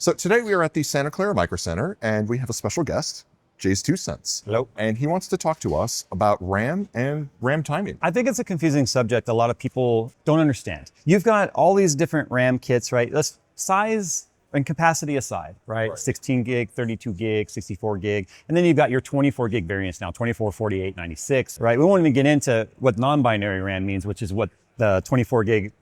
So today we are at the Santa Clara Micro Center and we have a special guest, JayzTwoCents. Hello. And he wants to talk to us about RAM and RAM timing. I think it's a confusing subject a lot of people don't understand. You've got all these different RAM kits, right? Let's size and capacity aside, right? 16 gig, 32 gig, 64 gig. And then you've got your 24 gig variants now, 24, 48, 96, right? We won't even get into what non-binary RAM means, which is what the 24 gig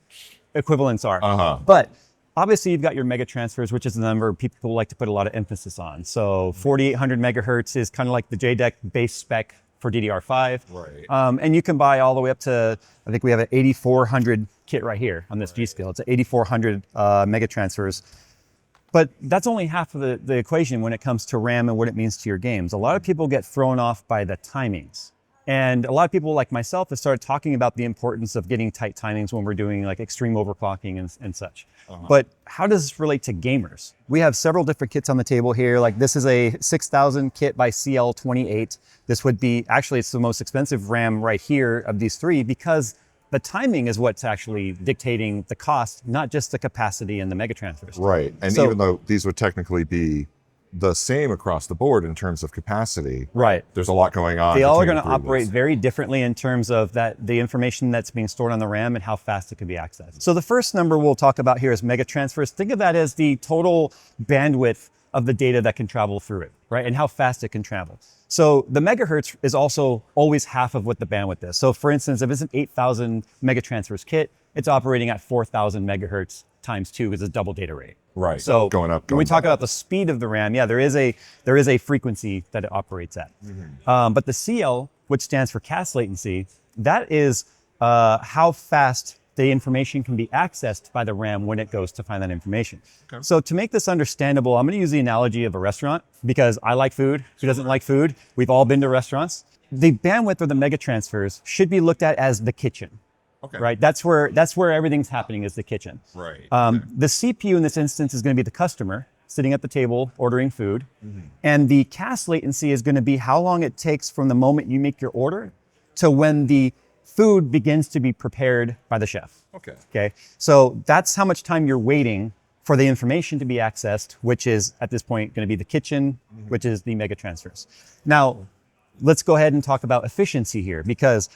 equivalents are. But obviously, you've got your mega transfers, which is the number people like to put a lot of emphasis on. So 4,800 megahertz is kind of like the JDEC base spec for DDR5. Right. And you can buy all the way up to, I think we have an 8400 kit right here on this G scale. It's an 8400 mega transfers. But that's only half of the equation when it comes to RAM and what it means to your games. A lot of people get thrown off by the timings. And a lot of people like myself have started talking about the importance of getting tight timings when we're doing like extreme overclocking and such. But how does this relate to gamers? We have several different kits on the table here. Like this is a 6000 kit by CL28. This would be, actually it's the most expensive RAM right here of these three because the timing is what's actually dictating the cost, not just the capacity and the mega transfers. Right. And So- even though these would technically be the same across the board in terms of capacity, Right. there's a lot going on. They all are between going to the three of operate those. very differently in terms of the information that's being stored on the RAM and how fast it can be accessed. So the first number we'll talk about here is mega transfers. Think of that as the total bandwidth of the data that can travel through it, right? And how fast it can travel. So the megahertz is also always half of what the bandwidth is. So for instance, if it's an 8,000 mega transfers kit, it's operating at 4,000 megahertz times 2 because it's double data rate. Right. So going up. when we Going talk down. about the speed of the RAM, yeah, there is a frequency that it operates at. But the CL, which stands for cast latency, that is how fast the information can be accessed by the RAM when it goes to find that information. Okay. So to make this understandable, I'm going to use the analogy of a restaurant because I like food. Who doesn't like food? We've all been to restaurants. The bandwidth or the mega transfers should be looked at as the kitchen. Okay. Right, that's where everything's happening is the kitchen. Right. The CPU in this instance is going to be the customer sitting at the table ordering food, and the cast latency is going to be how long it takes from the moment you make your order to when the food begins to be prepared by the chef. Okay. Okay, so that's how much time you're waiting for the information to be accessed, which is at this point going to be the kitchen, which is the mega transfers. Now, let's go ahead and talk about efficiency here because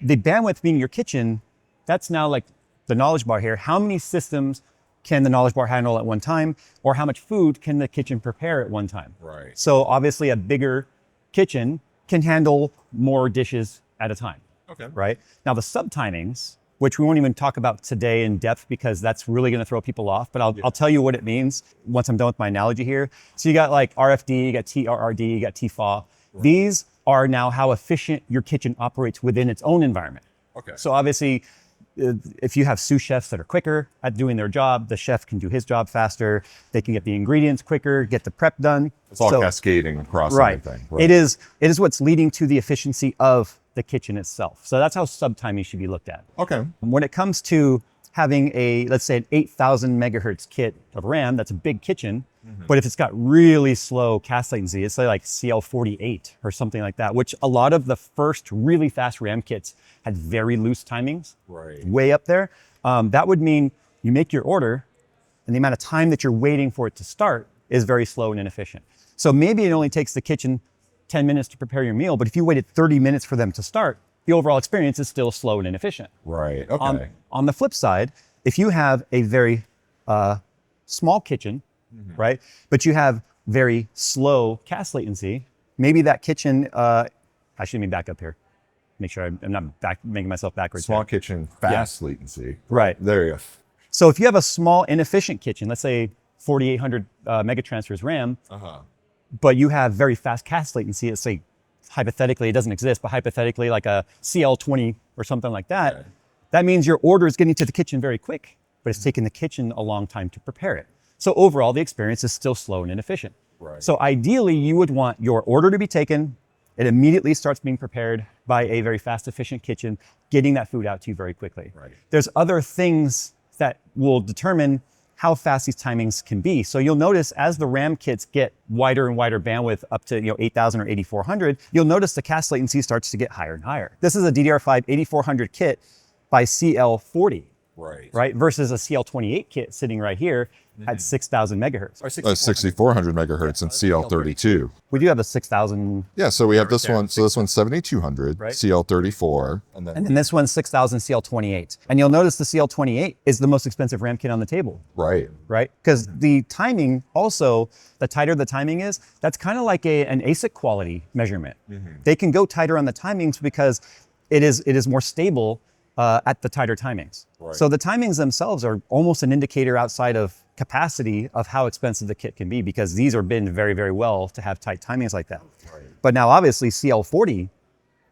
the bandwidth being your kitchen, that's now like the knowledge bar here. How many systems can the knowledge bar handle at one time, or how much food can the kitchen prepare at one time? Right. So obviously a bigger kitchen can handle more dishes at a time, Okay. right? Now the subtimings, which we won't even talk about today in depth because that's really gonna throw people off, but I'll tell you what it means once I'm done with my analogy here. So you got like RFD, you got TRRD, you got TFAW. These are now how efficient your kitchen operates within its own environment. Okay. So obviously, if you have sous chefs that are quicker at doing their job, the chef can do his job faster. They can get the ingredients quicker, get the prep done. It's all So- cascading across right. everything. It is what's leading to the efficiency of the kitchen itself. So that's how subtiming should be looked at. Okay. When it comes to having let's say an 8,000 megahertz kit of RAM, that's a big kitchen. But if it's got really slow cast latency, it's like CL48 or something like that, which a lot of the first really fast RAM kits had very loose timings, Right. way up there. That would mean you make your order and the amount of time that you're waiting for it to start is very slow and inefficient. So maybe it only takes the kitchen 10 minutes to prepare your meal, but if you waited 30 minutes for them to start, the overall experience is still slow and inefficient. Right. Okay. On the flip side, if you have a very small kitchen, right, but you have very slow cast latency, maybe that kitchen, actually let me back up here. Make sure I'm not making myself backwards. Small here. kitchen, fast latency. Right. There you go. So if you have a small inefficient kitchen, let's say 4,800 mega transfers RAM, but you have very fast cast latency, let's say hypothetically, it doesn't exist, but hypothetically like a CL20 or something like that, Okay. that means your order is getting to the kitchen very quick, but it's taking the kitchen a long time to prepare it. So overall, the experience is still slow and inefficient. Right. So ideally, you would want your order to be taken. It immediately starts being prepared by a very fast, efficient kitchen, getting that food out to you very quickly. Right. There's other things that will determine how fast these timings can be. So you'll notice as the RAM kits get wider and wider bandwidth up to 8,000 or 8,400, you'll notice the cast latency starts to get higher and higher. This is a DDR5 8400 kit by CL40. right? Versus a CL28 kit sitting right here at 6,000 megahertz. Or 6,400 megahertz and CL32. We do have a 6,000. Yeah, so we have this one. So this one's 7,200, Right. CL34. And And then this one's 6,000 CL28. And you'll notice the CL28 is the most expensive RAM kit on the table, right. right? Because the timing also, the tighter the timing is, that's kind of like an ASIC quality measurement. They can go tighter on the timings because it is more stable at the tighter timings. Right. So the timings themselves are almost an indicator outside of capacity of how expensive the kit can be, because these are been very, very well to have tight timings like that. Right. But now obviously CL40,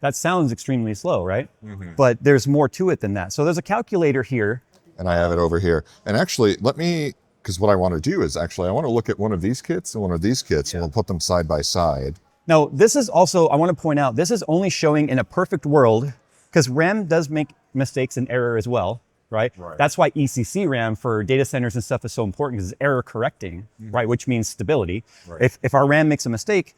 that sounds extremely slow, right? But there's more to it than that. So there's a calculator here. And I have it over here. And actually, because what I want to do is actually, I want to look at one of these kits and one of these kits, and we'll put them side by side. Now, this is also, I want to point out, this is only showing in a perfect world, because RAM does make mistakes and error as well, right? That's why ECC RAM for data centers and stuff is so important, because it's error correcting, right? Which means stability. If our RAM makes a mistake,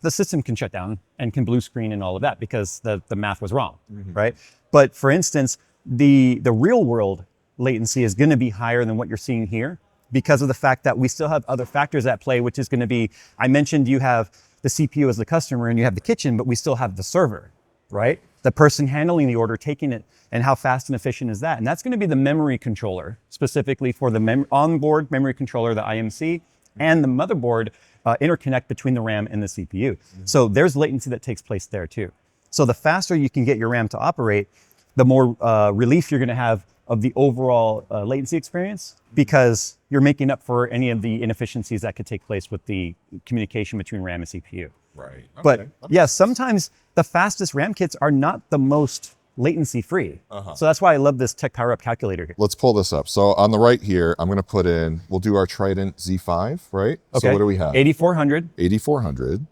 the system can shut down and can blue screen and all of that because the math was wrong, right? But for instance, the real world latency is going to be higher than what you're seeing here because of the fact that we still have other factors at play, which is going to be, I mentioned you have the CPU as the customer and you have the kitchen, but we still have the server, right? The person handling the order, taking it, and how fast and efficient is that? And that's going to be the memory controller, specifically for the onboard memory controller, the IMC, and the motherboard interconnect between the RAM and the CPU. So there's latency that takes place there too. So the faster you can get your RAM to operate, the more relief you're going to have of the overall latency experience, because you're making up for any of the inefficiencies that could take place with the communication between RAM and CPU. Right. But yeah, sometimes the fastest RAM kits are not the most latency free. So that's why I love this Tech Power Up calculator here. Let's pull this up. So on the right here, I'm going to put in, we'll do our Trident Z5, right? Okay. So what do we have? 8400. 8400.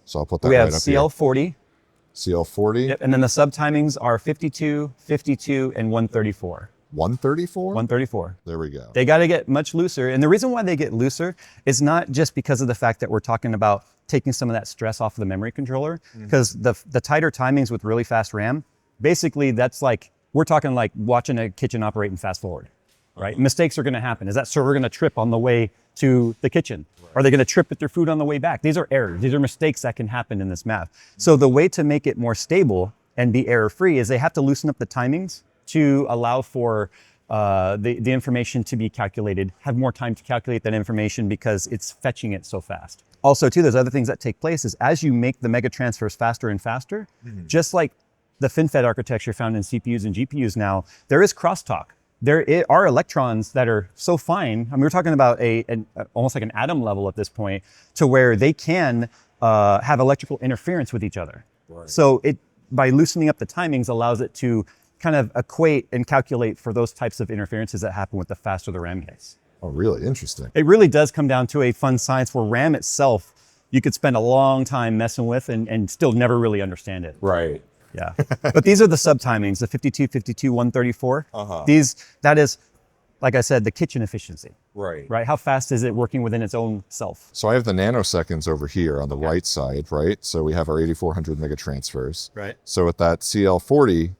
So I'll put that We right have up CL40. here. CL40. Yep. And then the sub timings are 52, 52, and 134. 134? 134. There we go. They got to get much looser. And the reason why they get looser is not just because of the fact that we're talking about taking some of that stress off of the memory controller, because the tighter timings with really fast RAM, basically that's like, we're talking like watching a kitchen operate and fast forward, right? Mistakes are going to happen. Is that server going to trip on the way to the kitchen? Are they going to trip with their food on the way back? These are errors. These are mistakes that can happen in this math. So the way to make it more stable and be error-free is they have to loosen up the timings to allow for the information to be calculated, have more time to calculate that information because it's fetching it so fast. Also too, there's other things that take place is as you make the mega transfers faster and faster, just like the FinFET architecture found in CPUs and GPUs now, there is crosstalk. There are electrons that are so fine. I mean, we're talking about almost like an atom level at this point, to where they can have electrical interference with each other. So by loosening up the timings allows it to kind of equate and calculate for those types of interferences that happen with the faster the RAM gets. Oh, really? Interesting. It really does come down to a fun science where RAM itself, you could spend a long time messing with and still never really understand it. Right. Yeah. But these are the sub timings, the 52, 52, 134. That is, like I said, the kitchen efficiency. Right. How fast is it working within its own self? So I have the nanoseconds over here on the right side, right? So we have our 8400 mega transfers. Right. So with that CL40,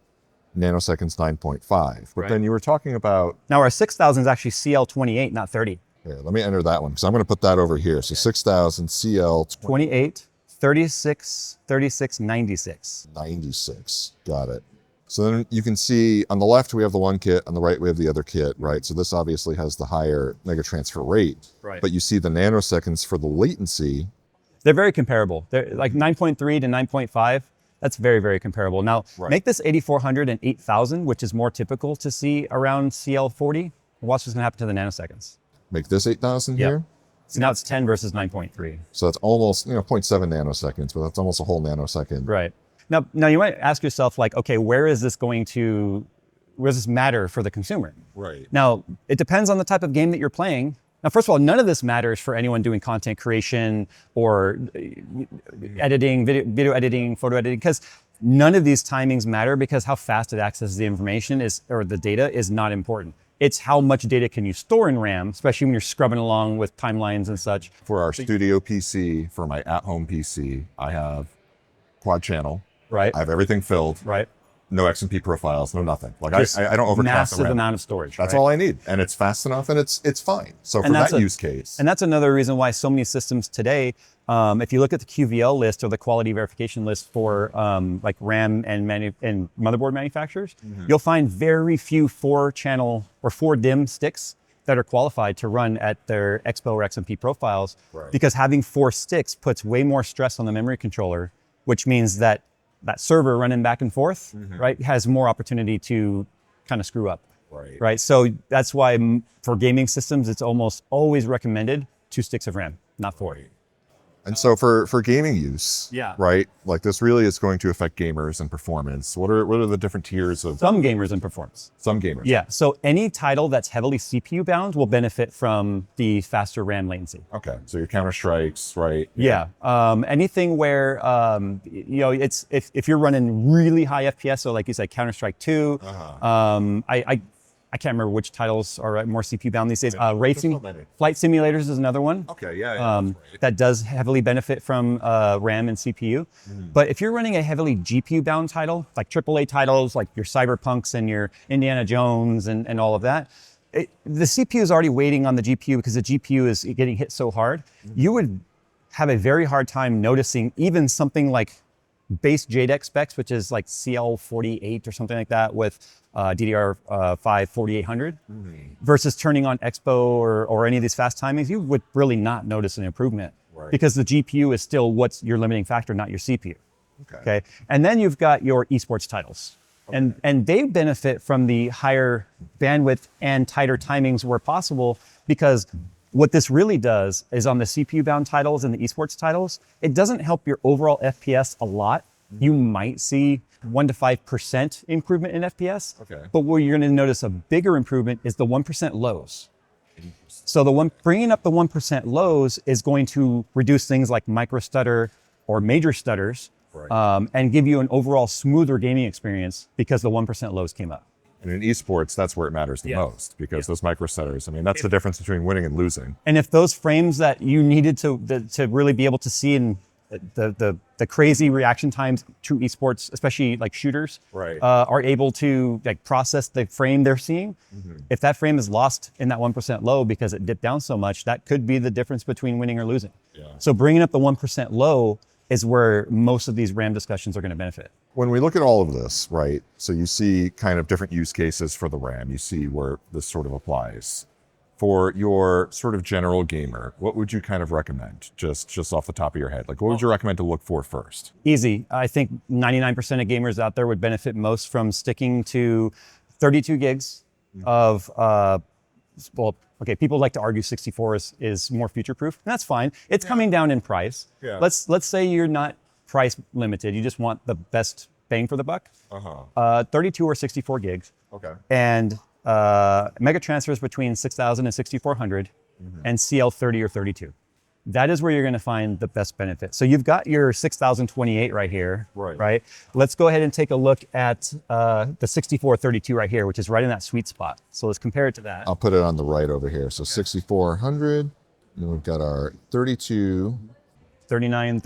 nanoseconds 9.5. But then you were talking about... Now our 6000 is actually CL28, not 30. Here, let me enter that one because I'm going to put that over here. So 6000 CL 28, 36, 36, 96. 96. Got it. So then you can see on the left, we have the one kit. On the right, we have the other kit, right? So this obviously has the higher mega transfer rate. Right. But you see the nanoseconds for the latency. They're very comparable. They're like 9.3 to 9.5. That's very, very comparable. Now, make this 8400 and 8000, which is more typical to see around CL40. Watch what's going to happen to the nanoseconds. Make this 8000 here. So now it's 10 versus 9.3. So that's almost, 0.7 nanoseconds, but that's almost a whole nanosecond. Right. Now you might ask yourself like, okay, where does this matter for the consumer? Right. Now, it depends on the type of game that you're playing. Now, first of all, none of this matters for anyone doing content creation or editing, video editing, photo editing, because none of these timings matter because how fast it accesses the information or the data is not important. It's how much data can you store in RAM, especially when you're scrubbing along with timelines and such. For our studio PC, for my at-home PC, I have quad channel. Right. I have everything filled. Right. No XMP profiles, no nothing. Like Just I don't overclock the massive RAM. amount of storage. That's right? all I need, and it's fast enough, and it's fine. So for And that's that use case, And that's another reason why so many systems today, if you look at the QVL list or the quality verification list for like RAM and motherboard manufacturers, you'll find very few 4-channel or 4-DIMM sticks that are qualified to run at their Expo or XMP profiles, because having 4 sticks puts way more stress on the memory controller, which means that that server running back and forth, right, has more opportunity to kind of screw up. Right. So that's why for gaming systems, it's almost always recommended 2 sticks of RAM, not 4. and so for gaming use, Yeah. right, like this really is going to affect gamers and performance. What are the different tiers of Some gamers and performance. some gamers? Yeah. So any title that's heavily CPU bound will benefit from the faster RAM latency. Okay, so your Counter Strikes, right? Yeah. Anything where you know, it's if you're running really high FPS, so like you said, Counter-Strike 2. I can't remember which titles are more CPU bound these days. Racing, Flight Simulators is another one. Okay, yeah. That does heavily benefit from RAM and CPU. But if you're running a heavily GPU bound title, like AAA titles, like your Cyberpunks and your Indiana Jones and all of that, the CPU is already waiting on the GPU because the GPU is getting hit so hard. You would have a very hard time noticing even something like base JDEC specs, which is like CL48 or something like that with DDR5 4800, versus turning on Expo or any of these fast timings, you would really not notice an improvement because the GPU is still what's your limiting factor, not your CPU. Okay. And then you've got your esports titles. And they benefit from the higher bandwidth and tighter timings where possible, because what this really does is on the CPU bound titles and the esports titles, it doesn't help your overall FPS a lot. You might see 1 to 5% improvement in FPS. But where you're going to notice a bigger improvement is the 1% lows. So bringing up the 1% lows is going to reduce things like micro stutter or major stutters, and give you an overall smoother gaming experience because the 1% lows came up. And in esports, that's where it matters the most, because those micro setters, I mean, that's the difference between winning and losing. And if those frames that you needed to really be able to see in the crazy reaction times to esports, especially like shooters, are able to like process the frame they're seeing, if that frame is lost in that 1% low because it dipped down so much, that could be the difference between winning or losing. So bringing up the 1% low is where most of these RAM discussions are going to benefit. When we look at all of this, right, so you see kind of different use cases for the RAM, you see where this sort of applies. For your sort of general gamer, what would you kind of recommend, just off the top of your head? Like, what would you recommend to look for first? Easy. I think 99% of gamers out there would benefit most from sticking to 32 gigs of, well, okay, people like to argue 64 is more future-proof, and that's fine. It's coming down in price. Let's say you're not price limited. You just want the best bang for the buck. 32 or 64 gigs. And mega transfers between 6,000 and 6,400, and CL30 or 32. That is where you're going to find the best benefit. So you've got your 6,028 right here, right? Let's go ahead and take a look at the 6432 right here, which is right in that sweet spot. So let's compare it to that. I'll put it on the right over here. So 6,400, and then we've got our 32. 39,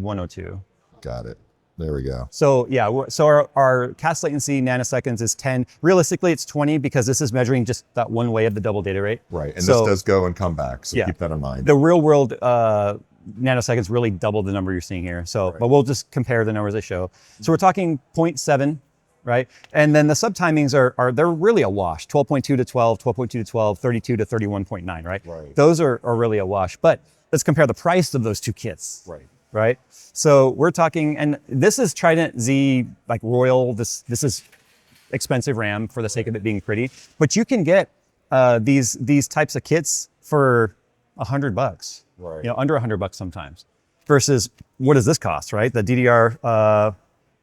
102. Got it. There we go. So yeah, so our cast latency nanoseconds is 10. Realistically, it's 20 because this is measuring just that one way of the double data rate. Right, and so, this does go and come back, so keep that in mind. The real world nanoseconds really double the number you're seeing here. So, but we'll just compare the numbers they show. So we're talking 0.7, right? And then the subtimings they're really a wash. 12.2 to 12, 12.2 to 12, 32 to 31.9, right? Those are really a wash. But let's compare the price of those two kits. Right? So we're talking, and this is Trident Z, like Royal, this is expensive RAM for the sake of it being pretty, but you can get these types of kits for $100, you know, under $100 sometimes, versus what does this cost, right? The DDR,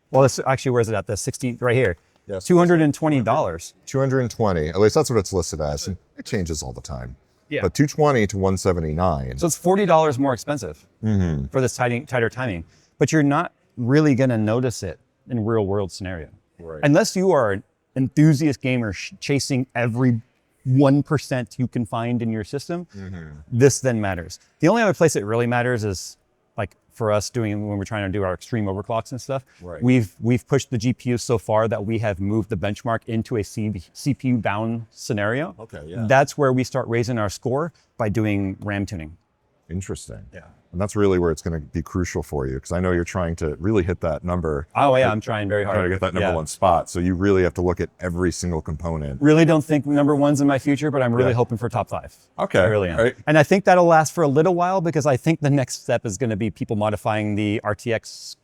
well, this actually, where's it at? The 60, right here. $220. 220, at least that's what it's listed as. And it changes all the time. But 220 to 179. So it's $40 more expensive for this tighter timing, but you're not really going to notice it in real world scenario. Unless you are an enthusiast gamer chasing every 1% you can find in your system, this then matters. The only other place it really matters is like for us doing when we're trying to do our extreme overclocks and stuff. Right. We've pushed the GPU so far that we have moved the benchmark into a CPU bound scenario. Okay, yeah. That's where we start raising our score by doing RAM tuning. Interesting. Yeah. And that's really where it's going to be crucial for you, because I know you're trying to really hit that number. Oh yeah, I'm trying very hard. Trying to get that number one spot. So you really have to look at every single component. Really don't think number one's in my future, but I'm really hoping for top 5. Okay. I really am. Right. And I think that'll last for a little while, because I think the next step is going to be people modifying the RTX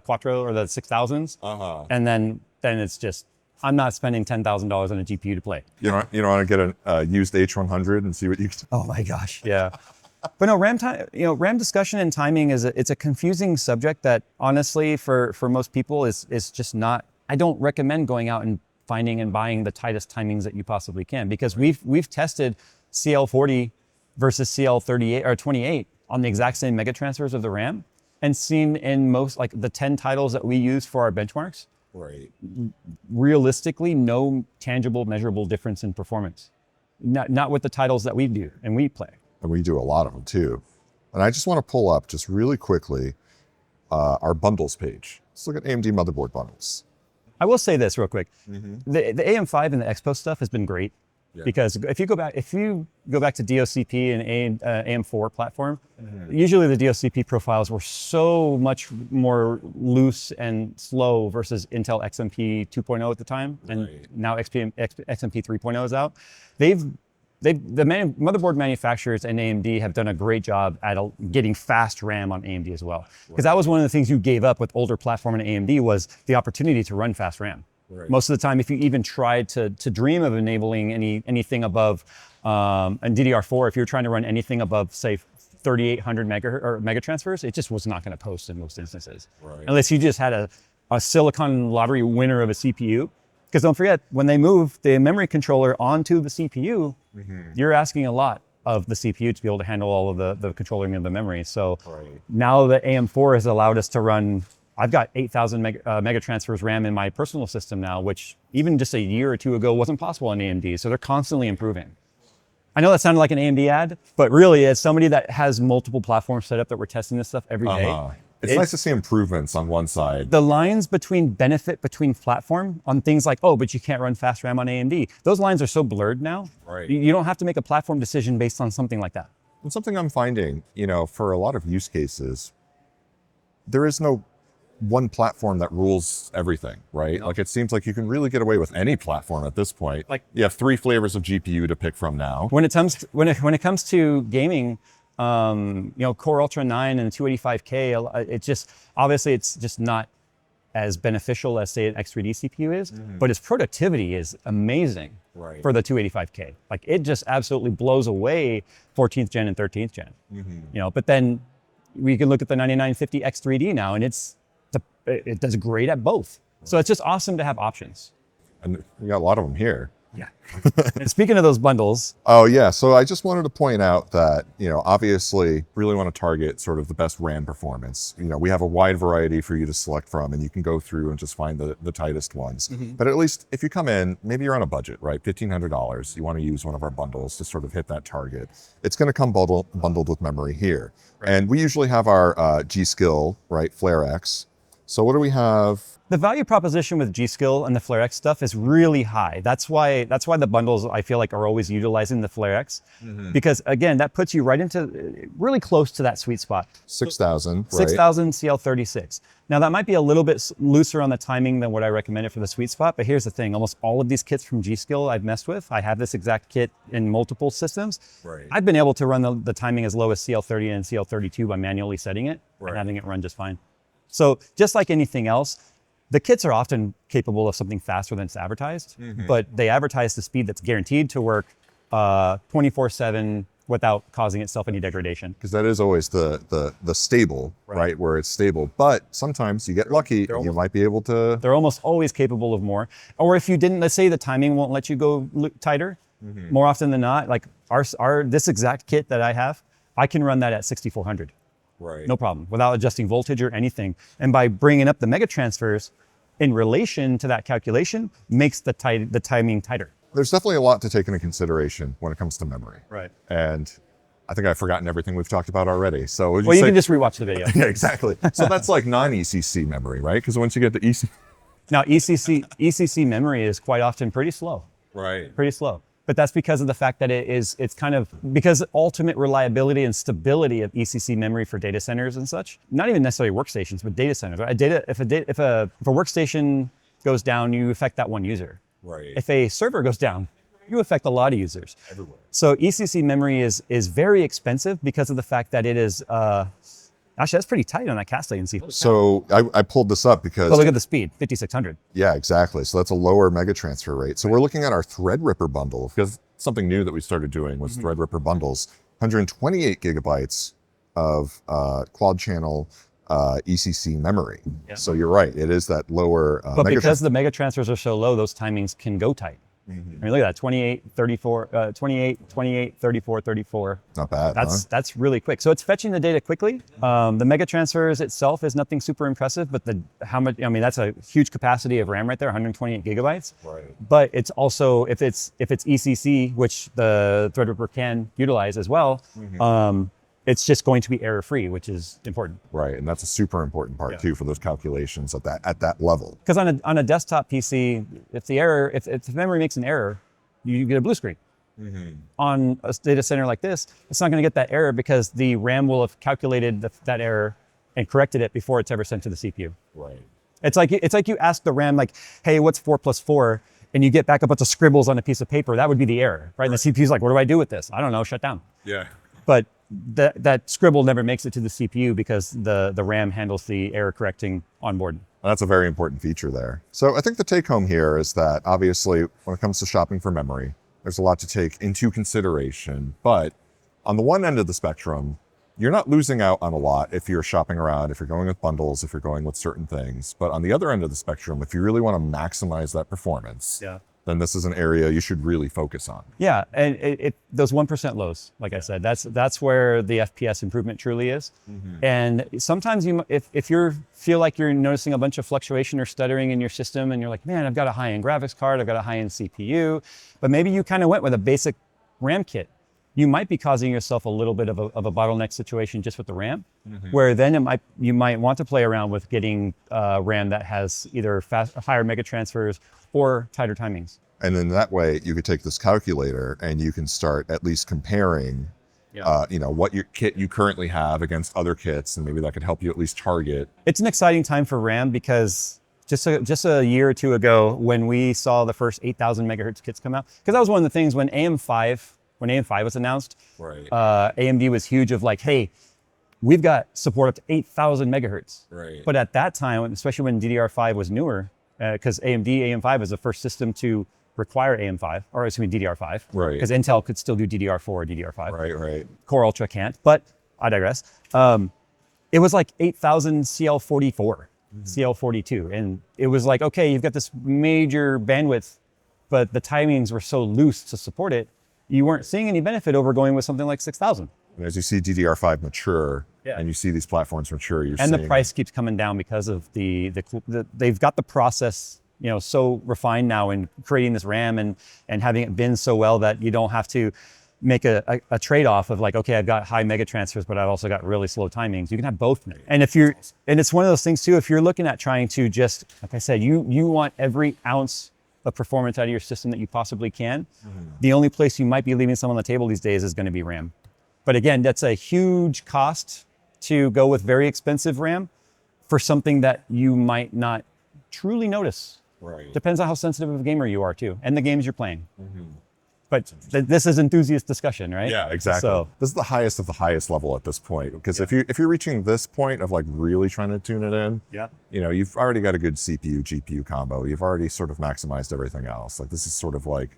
Quattro or the 6000s. And then it's just, I'm not spending $10,000 on a GPU to play. You don't want to get a used H100 and see what you can. Oh my gosh. Yeah. But no, RAM discussion and timing it's a confusing subject that honestly for most people is just not. I don't recommend going out and finding and buying the tightest timings that you possibly can, because we've tested CL40 versus CL38 or 28 on the exact same mega transfers of the RAM, and seen in most, like the 10 titles that we use for our benchmarks, Right. realistically no tangible measurable difference in performance. Not with the titles that we do and we play. And we do a lot of them too. And I just want to pull up just really quickly our bundles page. Let's look at AMD motherboard bundles. I will say this real quick. The AM5 and the Expo stuff has been great, because if you go back to DOCP and AM4 platform, usually the DOCP profiles were so much more loose and slow versus Intel XMP 2.0 at the time, and now XMP 3.0 is out. The motherboard manufacturers and AMD have done a great job at getting fast RAM on AMD as well. Because that was one of the things you gave up with older platform and AMD, was the opportunity to run fast RAM. Right. Most of the time, if you even tried to dream of enabling anything above, and DDR4, if you're trying to run anything above, say, 3,800 mega transfers, it just was not going to post in most instances. Right. Unless you just had a silicon lottery winner of a CPU. Because don't forget, when they move the memory controller onto the CPU, you're asking a lot of the CPU to be able to handle all of the controlling of the memory. So now the AM4 has allowed us to run, I've got 8,000 mega transfers RAM in my personal system now, which even just a year or two ago wasn't possible on AMD. So they're constantly improving. I know that sounded like an AMD ad, but really, as somebody that has multiple platforms set up that we're testing this stuff every day, it's nice to see improvements on one side. The lines between platform on things like, oh, but you can't run fast RAM on AMD, those lines are so blurred now. Right. You don't have to make a platform decision based on something like that. And something I'm finding, for a lot of use cases, there is no one platform that rules everything, right? Like it seems like you can really get away with any platform at this point. Like you have 3 flavors of GPU to pick from now. When it comes to gaming, Core Ultra 9 and 285K, it's just not as beneficial as, say, an X3D CPU is, but its productivity is amazing for the 285K. Like it just absolutely blows away 14th gen and 13th gen. But then we can look at the 9950 X3D now, and it does great at both. So it's just awesome to have options. And we got a lot of them here. Yeah. And speaking of those bundles. Oh yeah, so I just wanted to point out that, obviously really want to target sort of the best RAM performance. We have a wide variety for you to select from, and you can go through and just find the tightest ones. But at least if you come in, maybe you're on a budget, right? $1,500, you want to use one of our bundles to sort of hit that target. It's going to come bundled with memory here. Right. And we usually have our G-Skill, right, Flare X. So what do we have? The value proposition with G-Skill and the Flare X stuff is really high. That's why the bundles, I feel like, are always utilizing the Flare X, because again, that puts you right into really close to that sweet spot. 6,000, right? 6,000 CL36. Now that might be a little bit looser on the timing than what I recommended for the sweet spot, but here's the thing. Almost all of these kits from G-Skill I've messed with. I have this exact kit in multiple systems. Right. I've been able to run the timing as low as CL30 and CL32 by manually setting it and having it run just fine. So just like anything else, the kits are often capable of something faster than it's advertised, but they advertise the speed that's guaranteed to work 24/7 without causing itself any degradation. Because that is always the stable, right? Where it's stable. But sometimes you get lucky and you might be able to... They're almost always capable of more. Or if you didn't, let's say the timing won't let you go tighter, more often than not, like this exact kit that I have, I can run that at 6,400. Right. No problem, without adjusting voltage or anything. And by bringing up the mega transfers in relation to that calculation makes the timing tighter. There's definitely a lot to take into consideration when it comes to memory. Right. And I think I've forgotten everything we've talked about already. So would Well, you say, can just rewatch the video. yeah, exactly. So that's like non-ECC memory, right? Because once you get to ECC, Now, ECC memory is quite often pretty slow. right? Pretty slow. But that's because of the fact that it's kind of, because ultimate reliability and stability of ECC memory for data centers and such, not even necessarily workstations, but data centers. Right? If a workstation goes down, you affect that one user. Right. If a server goes down, you affect a lot of users. Everywhere. So ECC memory is very expensive because of the fact that it is, actually that's pretty tight on that cast latency. So I pulled this up because But look at the speed, 5600. yeah, exactly. So that's a lower mega transfer rate. So we're looking at our Threadripper bundle because something new that we started doing was Threadripper bundles, 128 gigabytes of quad channel ECC memory. Yeah. So you're right. It is that lower. But because the mega transfers are so low, those timings can go tight. I mean, look at that, 28, 34, 28, 28, 34, 34. Not bad. That's really quick. So it's fetching the data quickly. The mega transfers itself is nothing super impressive, but how much, I mean, that's a huge capacity of RAM right there, 128 gigabytes. Right. But it's also, if it's ECC, which the Threadripper can utilize as well, it's just going to be error-free, which is important. Right, and that's a super important part too for those calculations at that level. Because on a desktop PC, if the memory makes an error, you get a blue screen. On a data center like this, it's not going to get that error because the RAM will have calculated that error and corrected it before it's ever sent to the CPU. Right. It's like you ask the RAM, like, hey, what's 4 plus 4? And you get back a bunch of scribbles on a piece of paper. That would be the error, right? And the CPU's like, what do I do with this? I don't know, shut down. Yeah. But that scribble never makes it to the CPU because the RAM handles the error correcting on board. That's a very important feature there. So I think the take home here is that obviously when it comes to shopping for memory, there's a lot to take into consideration. But on the one end of the spectrum, you're not losing out on a lot if you're shopping around, if you're going with bundles, if you're going with certain things. But on the other end of the spectrum, if you really want to maximize that performance, then this is an area you should really focus on. Yeah, and those 1% lows, like I said, that's where the FPS improvement truly is. And sometimes if you feel like you're noticing a bunch of fluctuation or stuttering in your system, and you're like, man, I've got a high-end graphics card, I've got a high-end CPU, but maybe you kind of went with a basic RAM kit. You might be causing yourself a little bit of a bottleneck situation just with the RAM, where then you might want to play around with getting RAM that has either higher mega transfers or tighter timings. And then that way you could take this calculator and you can start at least comparing what your kit you currently have against other kits, and maybe that could help you at least target. It's an exciting time for RAM because just a year or two ago when we saw the first 8,000 megahertz kits come out, because that was one of the things when AM5 was announced, Right. AMD was huge of like, hey, we've got support up to 8,000 megahertz. Right. But at that time, especially when DDR5 was newer, because AM5 was the first system to require AM5, or excuse me, DDR5. Right. Because Intel could still do DDR4 or DDR5. Right. Core Ultra can't, but I digress. It was like 8,000 CL44, CL42. And it was like, okay, you've got this major bandwidth, but the timings were so loose to support it, you weren't seeing any benefit over going with something like 6,000. And as you see DDR5 mature, and you see these platforms mature, you're seeing the price keeps coming down because of they've got the process, so refined now in creating this RAM and having it bin so well that you don't have to make a trade-off of like, okay, I've got high mega transfers, but I've also got really slow timings. You can have both. And it's one of those things too, if you're looking at trying to just, like I said, you want every ounce of performance out of your system that you possibly can. The only place you might be leaving some on the table these days is going to be RAM. But again, that's a huge cost to go with very expensive RAM for something that you might not truly notice. Right. Depends on how sensitive of a gamer you are too, and the games you're playing. But this is enthusiast discussion, right? Yeah, exactly. So this is the highest of the highest level at this point, because if you're reaching this point of like really trying to tune it in, you've already got a good CPU GPU combo. You've already sort of maximized everything else. Like this is sort of like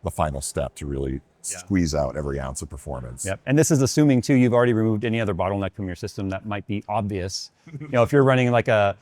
the final step to really squeeze out every ounce of performance. Yep. And this is assuming too you've already removed any other bottleneck from your system that might be obvious. If you're running like if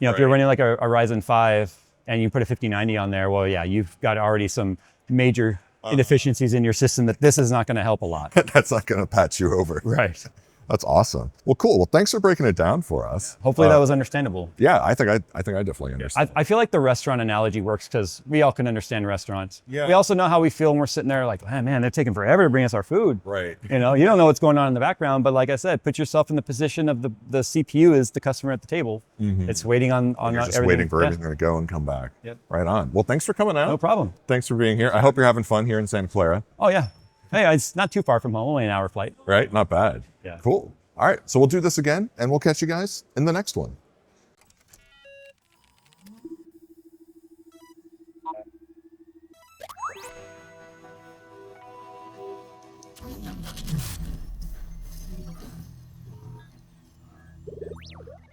you're running like a Ryzen 5 and you put a 5090 on there, well, yeah, you've got already some major inefficiencies in your system that this is not going to help a lot. That's not going to patch you over. Right. That's awesome. Well, cool. Well, thanks for breaking it down for us. Hopefully that was understandable. Yeah, I think I definitely understand. I feel like the restaurant analogy works because we all can understand restaurants. Yeah. We also know how we feel when we're sitting there like, man, they're taking forever to bring us our food. Right. You know, you don't know what's going on in the background, but like I said, put yourself in the position of the CPU is the customer at the table. It's waiting on You're just everything. waiting for everything to go and come back. Yep. Right on. Well, thanks for coming out. No problem. Thanks for being here. I hope you're having fun here in Santa Clara. Oh yeah. Hey, it's not too far from home, only an hour flight. Right? Not bad. Yeah. Cool. All right. So we'll do this again and we'll catch you guys in the next one.